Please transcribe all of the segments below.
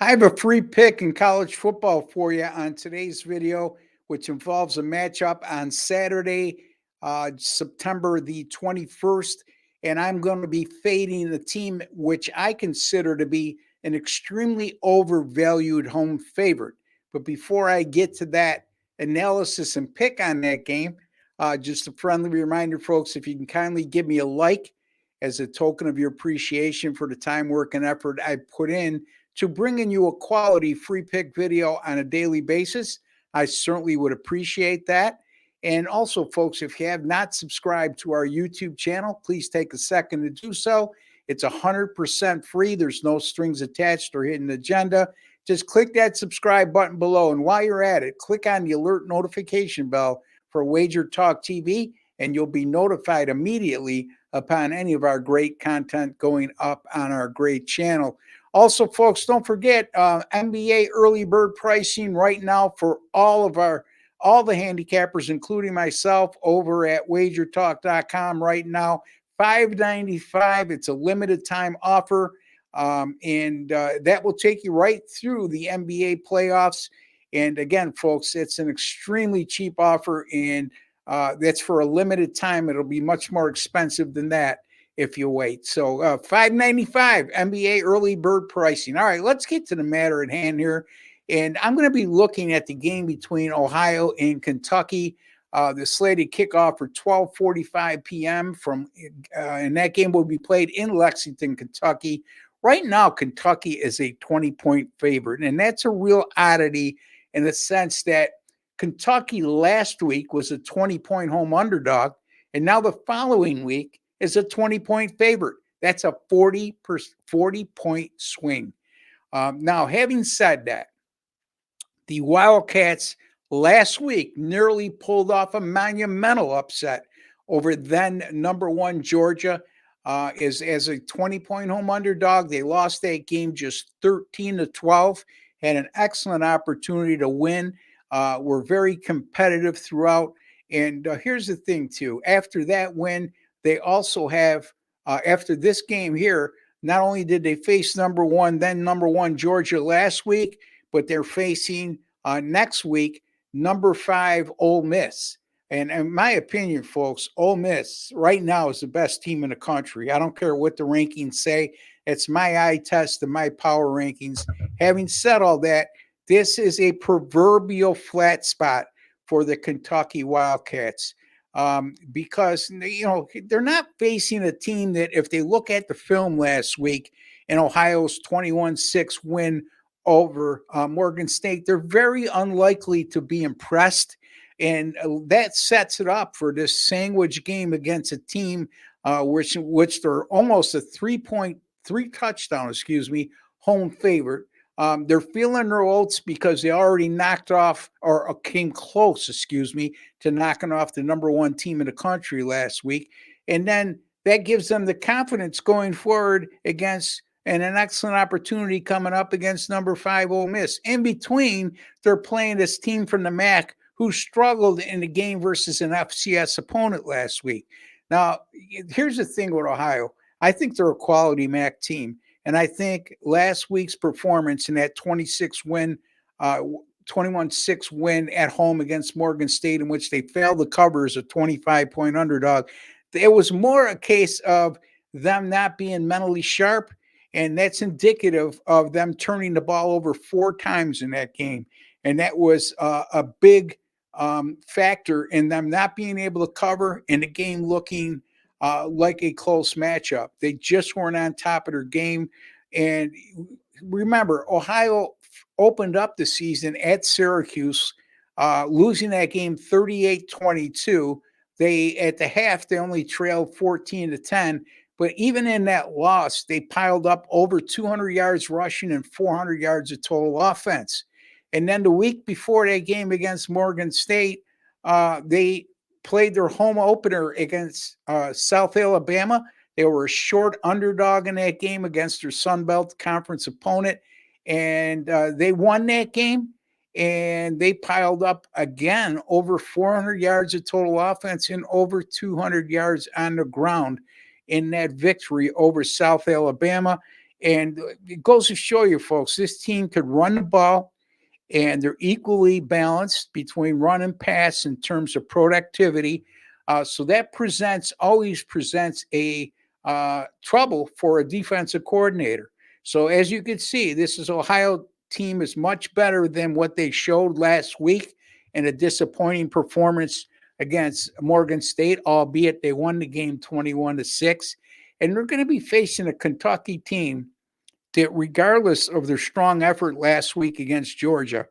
I have a free pick in college football for you on today's video, which involves a matchup on Saturday, September the 21st. And I'm going to be fading a team which I consider to be an extremely overvalued home favorite. But before I get to that analysis and pick on that game, just a friendly reminder, folks, if you can kindly give me a like as a token of your appreciation for the time, work, and effort I put in to bringing you a quality free pick video on a daily basis. I certainly would appreciate that. And also, folks, if you have not subscribed to our YouTube channel, please take a second to do so. It's 100% free. There's no strings attached or hidden agenda. Just click that subscribe button below. And while you're at it, click on the alert notification bell for Wager Talk TV, and you'll be notified immediately upon any of our great content going up on our great channel. Also, folks, don't forget NBA early bird pricing right now for all the handicappers, including myself, over at wagertalk.com right now. $5.95. It's a limited time offer, and that will take you right through the NBA playoffs. And again, folks, it's an extremely cheap offer, and that's for a limited time. It'll be much more expensive than that if you wait. So $5.95 NBA early bird pricing. All right, let's get to the matter at hand here. And I'm going to be looking at the game between Ohio and Kentucky. The slated kickoff for 12:45 p.m. And that game will be played in Lexington, Kentucky. Right now, Kentucky is a 20-point favorite, and that's a real oddity in the sense that Kentucky last week was a 20-point home underdog, and now the following week is a 20-point favorite. That's a 40-point swing. Now, having said that, the Wildcats last week nearly pulled off a monumental upset over then number one Georgia as a 20-point home underdog. They lost that game just 13-12, had an excellent opportunity to win. Were very competitive throughout. And here's the thing, too. After that win, they also have, after this game here, not only did they face number one Georgia last week, but they're facing next week number 5 Ole Miss. And in my opinion, folks, Ole Miss right now is the best team in the country. I don't care what the rankings say. It's my eye test and my power rankings. Having said all that, this is a proverbial flat spot for the Kentucky Wildcats because, they're not facing a team that, if they look at the film last week in Ohio's 21-6 win over Morgan State, they're very unlikely to be impressed. And that sets it up for this sandwich game against a team which they're almost a three touchdown, home favorite. They're feeling their oats because they already knocked off or came close, to knocking off the number one team in the country last week. And then that gives them the confidence going forward against and an excellent opportunity coming up against number 5 Ole Miss. In between, they're playing this team from the MAC who struggled in the game versus an FCS opponent last week. Now, here's the thing with Ohio. I think they're a quality MAC team. And I think last week's performance in that 21-6 win at home against Morgan State, in which they failed to cover as a 25-point underdog, it was more a case of them not being mentally sharp, and that's indicative of them turning the ball over 4 times in that game. And that was a big factor in them not being able to cover and the game looking like a close matchup. They just weren't on top of their game. And remember, Ohio opened up the season at Syracuse, losing that game 38-22. At the half, they only trailed 14-10. But even in that loss, they piled up over 200 yards rushing and 400 yards of total offense. And then the week before that game against Morgan State, they played their home opener against South Alabama. They were a short underdog in that game against their Sun Belt Conference opponent, and they won that game, and they piled up again over 400 yards of total offense and over 200 yards on the ground in that victory over South Alabama. And it goes to show you, folks, this team could run the ball, and they're equally balanced between run and pass in terms of productivity. So that always presents a trouble for a defensive coordinator. So as you can see, this is Ohio team is much better than what they showed last week in a disappointing performance against Morgan State, albeit they won the game 21-6. And they're going to be facing a Kentucky team that, regardless of their strong effort last week against Georgia,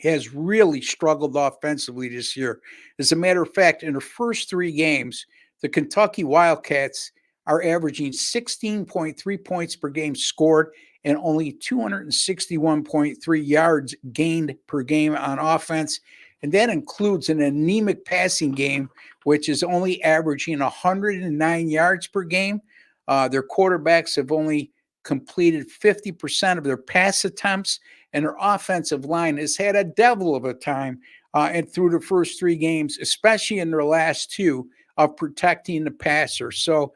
has really struggled offensively this year. As a matter of fact, in the first three games, the Kentucky Wildcats are averaging 16.3 points per game scored and only 261.3 yards gained per game on offense. And that includes an anemic passing game, which is only averaging 109 yards per game. Their quarterbacks have only completed 50% of their pass attempts, and their offensive line has had a devil of a time and through the first three games, especially in their last two, of protecting the passer. So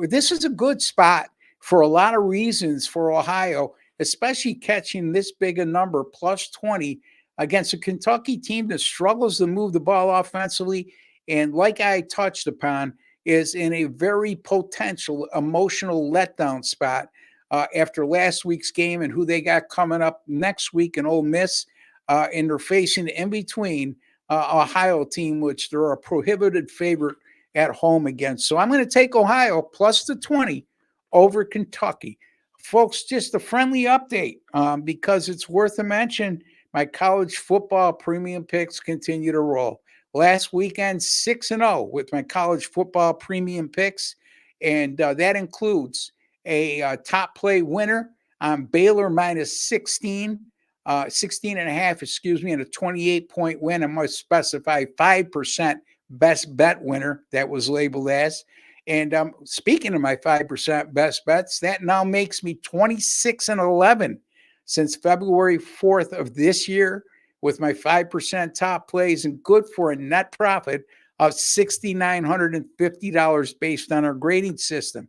this is a good spot for a lot of reasons for Ohio, especially catching this big a number, plus 20, against a Kentucky team that struggles to move the ball offensively. And like I touched upon, is in a very potential emotional letdown spot after last week's game and who they got coming up next week in Ole Miss. And they're facing in between Ohio team, which they're a prohibited favorite at home against. So I'm going to take Ohio plus the 20 over Kentucky. Folks, just a friendly update because it's worth a mention. My college football premium picks continue to roll. Last weekend, 6-0 with my college football premium picks, and that includes a top play winner on Baylor minus 16 and a half, and a 28-point win. I must specify 5% best bet winner that was labeled as. And speaking of my 5% best bets, that now makes me 26-11 since February 4th of this year with my 5% top plays, and good for a net profit of $6,950 based on our grading system.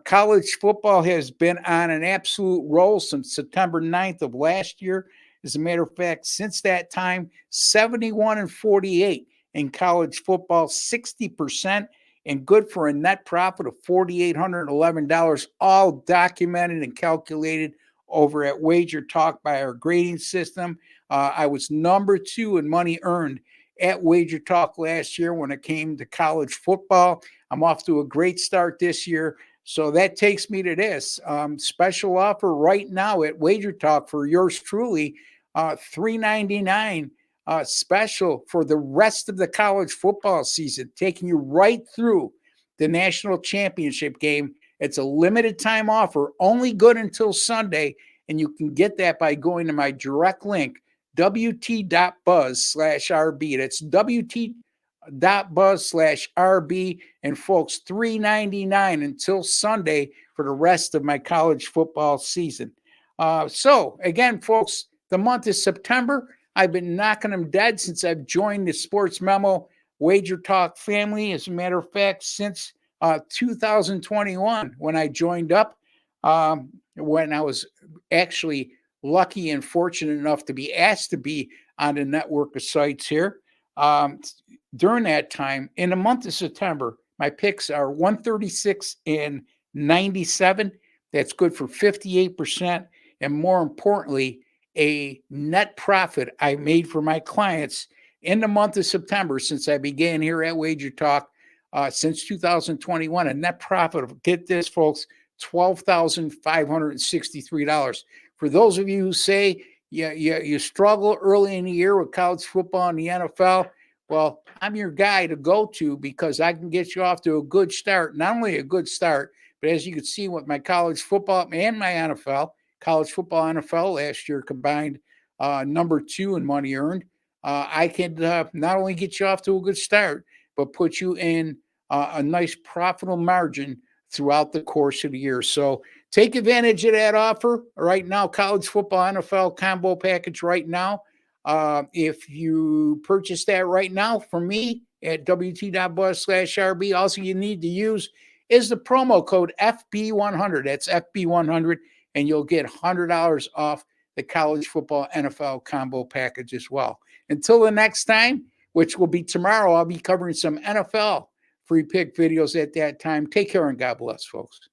College football has been on an absolute roll since September 9th of last year. As a matter of fact, since that time, 71-48 in college football, 60%, and good for a net profit of $4,811, all documented and calculated over at Wager Talk by our grading system. I was number 2 in money earned at Wager Talk last year when it came to college football. I'm off to a great start this year. So that takes me to this special offer right now at Wager Talk for yours truly, $3.99 special for the rest of the college football season, taking you right through the national championship game. It's a limited time offer, only good until Sunday, and you can get that by going to my direct link, wt.buzz/RB. That's wt.buzz/RB. And folks, $3.99 until Sunday for the rest of my college football season. So again, folks, the month is September. I've been knocking them dead since I've joined the Sports Memo Wager Talk family. As a matter of fact, since 2021, when I joined up, when I was actually lucky and fortunate enough to be asked to be on the network of sites here. During that time, in the month of September, my picks are 136-97. That's good for 58%. And more importantly, a net profit I made for my clients in the month of September since I began here at Wager Talk since 2021. A net profit of, get this, folks, $12,563. For those of you who say you struggle early in the year with college football and the NFL, well, I'm your guy to go to because I can get you off to a good start. Not only a good start, but as you can see with my college football and my NFL, college football, NFL last year combined number 2 in money earned. I can not only get you off to a good start, but put you in a nice profitable margin throughout the course of the year. So take advantage of that offer right now. College football, NFL combo package right now. If you purchase that right now from me at wt.buzz/RB, also you need to use is the promo code FB100. That's FB100, and you'll get $100 off the college football NFL combo package as well. Until the next time, which will be tomorrow, I'll be covering some NFL free pick videos at that time. Take care and God bless, folks.